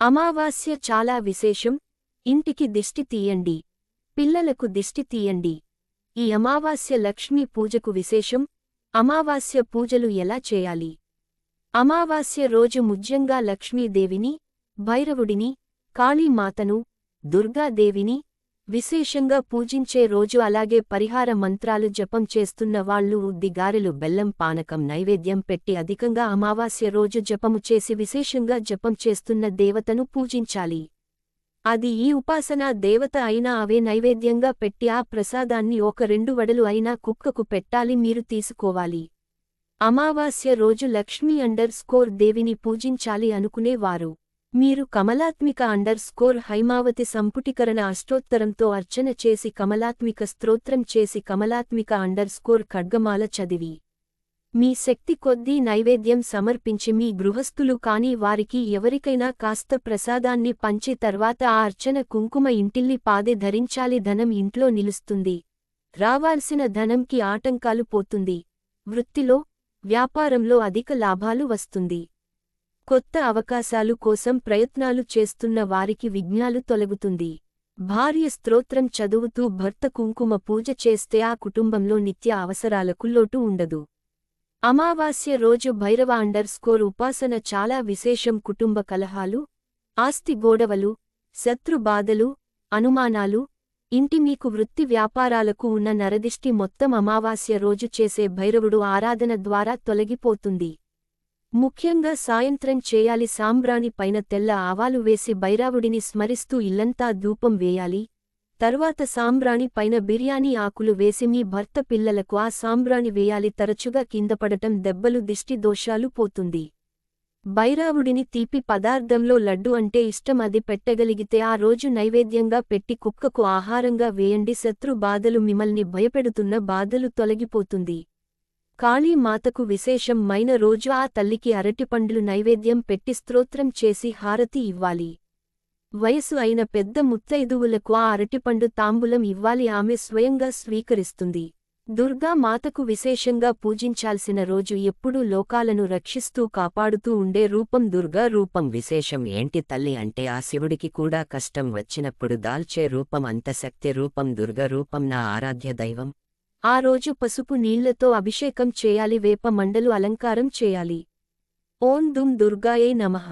అమావాస్య చాలా విశేషం. ఇంటికి దిష్టి తీయండి. పిల్లలకు దిష్టి తీయండి. ఈ అమావాస్య లక్ష్మీ పూజకు విశేషం. అమావాస్య పూజలు ఎలా చేయాలి? అమావాస్య రోజు ముఖ్యంగా లక్ష్మీదేవిని, భైరవుడిని, కాళీమాతను, దుర్గాదేవిని విశేషంగా పూజించే రోజు. అలాగే పరిహార మంత్రాలు జపం చేస్తున్న వాళ్ళు ఉద్దిగారెలు బెల్లం పానకం నైవేద్యం పెట్టి అధికంగా అమావాస్య రోజు జపము చేసి విశేషంగా జపం చేస్తున్న దేవతను పూజించాలి. అది ఈ ఉపాసనా దేవత అయినా అవే నైవేద్యంగా పెట్టి ఆ ప్రసాదాన్ని ఒక 2 వడలు అయినా కుక్కకు పెట్టాలి, మీరు తీసుకోవాలి. అమావాస్య రోజు లక్ష్మీ_దేవిని పూజించాలి అనుకునేవారు మీరు కమలాత్మిక_హైమావతి సంపుటీకరణ అష్టోత్తరంతో అర్చన చేసి కమలాత్మిక స్తోత్రం చేసి కమలాత్మిక_ఖడ్గమాల చదివి మీ శక్తి కొద్దీ నైవేద్యం సమర్పించి మీ గృహస్థులు కాని వారికి ఎవరికైనా కాస్త ప్రసాదాన్ని పంచి తర్వాత ఆ అర్చన కుంకుమ ఇంటిల్లి పాదె ధరించాలి. ధనం ఇంట్లో నిలుస్తుంది. రావాల్సిన ధనంకి ఆటంకాలు పోతుంది. వృత్తిలో, వ్యాపారంలో అధిక లాభాలు వస్తుంది. కొత్త అవకాశాలు కోసం ప్రయత్నాలు చేస్తున్న వారికి విఘ్నాలు తొలగుతుంది. భార్య స్తోత్రం చదువుతూ భర్త కుంకుమ పూజ చేస్తే ఆ కుటుంబంలో నిత్య అవసరాలకు లోటు ఉండదు. అమావాస్య రోజు భైరవ_ఉపాసన చాలా విశేషం. కుటుంబ కలహాలు, ఆస్తి గొడవలు, శత్రు బాధలు, అనుమానాలు, ఇంటి మీకు వృత్తి వ్యాపారాలకు ఉన్న నరదిష్టి మొత్తం అమావాస్య రోజు చేసే భైరవుడు ఆరాధన ద్వారా తొలగిపోతుంది. ముఖ్యంగా సాయంత్రం చేయాలి. సాంబ్రాణి పైన తెల్ల ఆవాలు వేసి భైరవుడిని స్మరిస్తూ ఇల్లంతా ధూపం వేయాలి. తర్వాత సాంబ్రాణి పైన బిర్యానీ ఆకులు వేసి మీ భర్త పిల్లలకు ఆ సాంబ్రాణి వేయాలి. తరచుగా కిందపడటం, దెబ్బలు, దిష్టి దోషాలు పోతుంది. భైరవుడిని తీపి పదార్థంలో లడ్డు అంటే ఇష్టం. అది పెట్టగలిగితే ఆ రోజు నైవేద్యంగా పెట్టి కుక్కకు ఆహారంగా వేయండి. శత్రు బాధలు, మిమ్మల్ని భయపెడుతున్న బాధలు తొలగిపోతుంది. కాళీమాతకు విశేషం_మైన రోజు ఆ తల్లికి అరటిపండ్లు నైవేద్యం పెట్టి స్తోత్రం చేసి హారతి ఇవ్వాలి. వయసు అయిన పెద్ద ముత్తైదువులకు ఆ అరటిపండు తాంబూలం ఇవ్వాలి. ఆమె స్వయంగా స్వీకరిస్తుంది. దుర్గా మాతకు విశేషంగా పూజించాల్సిన రోజు. ఎప్పుడూ లోకాలను రక్షిస్తూ కాపాడుతూ ఉండే రూపం దుర్గా రూపం. విశేషం ఏంటి తల్లి అంటే ఆ శివుడికి కూడా కష్టం వచ్చినప్పుడు దాల్చే రూపం. అంత శక్తి రూపం దుర్గా రూపం. నా ఆరాధ్య దైవం. ఆ రోజు పసుపు నీళ్లతో అభిషేకం చేయాలి. వేప మండలు అలంకారం చేయాలి. ఓం దుం దుర్గాయై నమః.